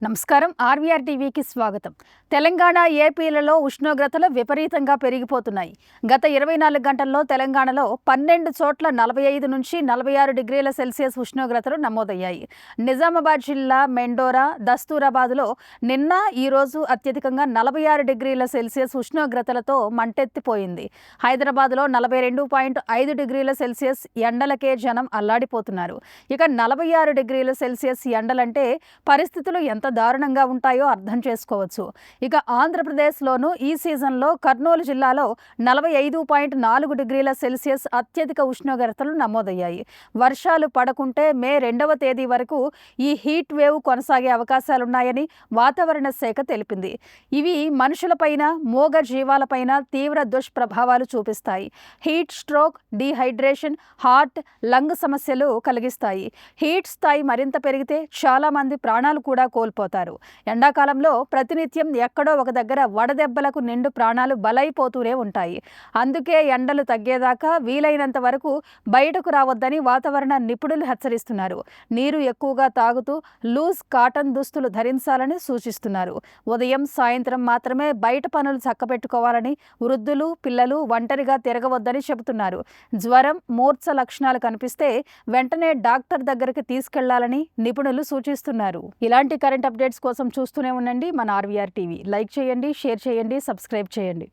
నమస్కారం. ఆర్వీఆర్ టీవీకి స్వాగతం. తెలంగాణ, ఏపీలలో ఉష్ణోగ్రతలు విపరీతంగా పెరిగిపోతున్నాయి. గత 24 గంటల్లో తెలంగాణలో 12 చోట్ల 45 నుంచి 46 డిగ్రీల సెల్సియస్ ఉష్ణోగ్రతలు నమోదయ్యాయి. నిజామాబాద్ జిల్లా మెండోరా, దస్తూరాబాద్లో నిన్న, ఈరోజు అత్యధికంగా 46 డిగ్రీల సెల్సియస్ ఉష్ణోగ్రతలతో మంటెత్తిపోయింది. హైదరాబాద్లో 42.5 డిగ్రీల సెల్సియస్ ఎండలకే జనం అల్లాడిపోతున్నారు. ఇక 46 డిగ్రీల సెల్సియస్ ఎండలంటే పరిస్థితులు ఎంత దారుణంగా ఉంటాయో అర్థం చేసుకోవచ్చు. ఇక ఆంధ్రప్రదేశ్లోనూ ఈ సీజన్లో కర్నూలు జిల్లాలో 45.4 డిగ్రీల సెల్సియస్ అత్యధిక ఉష్ణోగ్రతలు నమోదయ్యాయి. వర్షాలు పడకుంటే మే 2వ తేదీ వరకు ఈ హీట్ వేవ్ కొనసాగే అవకాశాలున్నాయని వాతావరణ శాఖ తెలిపింది. ఇవి మనుషులపైన, మూగ జీవాలపైన తీవ్ర దుష్ప్రభావాలు చూపిస్తాయి. Heat stroke, dehydration, heart, lung సమస్యలు కలిగిస్తాయి. హీట్ స్థాయి మరింత పెరిగితే చాలామంది ప్రాణాలు కూడా కోల్పోతారు. ఎండాకాలంలో ప్రతినిత్యం ఎక్కడో ఒక దగ్గర వడదెబ్బలకు నిండు ప్రాణాలు బలైపోతూనే ఉంటాయి. అందుకే ఎండలు తగ్గేదాకా వీలైనంత వరకు బయటకు రావద్దని వాతావరణ నిపుణులు హెచ్చరిస్తున్నారు. నీరు ఎక్కువగా తాగుతూ లూజ్ కాటన్ దుస్తులు ధరించాలని సూచిస్తున్నారు. ఉదయం, సాయంత్రం మాత్రమే బయట పనులు చక్కబెట్టుకోవాలని, వృద్ధులు, పిల్లలు ఒంటరిగా తిరగవద్దని చెబుతున్నారు. జ్వరం, మూర్ఛ లక్షణాలు కనిపిస్తే వెంటనే డాక్టర్ దగ్గరికి తీసుకెళ్లాలని నిపుణులు సూచిస్తున్నారు. ఇలాంటి కరెంట్ అప్డేట్స్ కోసం చూస్తూనే ఉండండి మన ఆర్వీఆర్ టీవీ. లైక్ చేయండి, షేర్ చేయండి, సబ్స్క్రైబ్ చేయండి.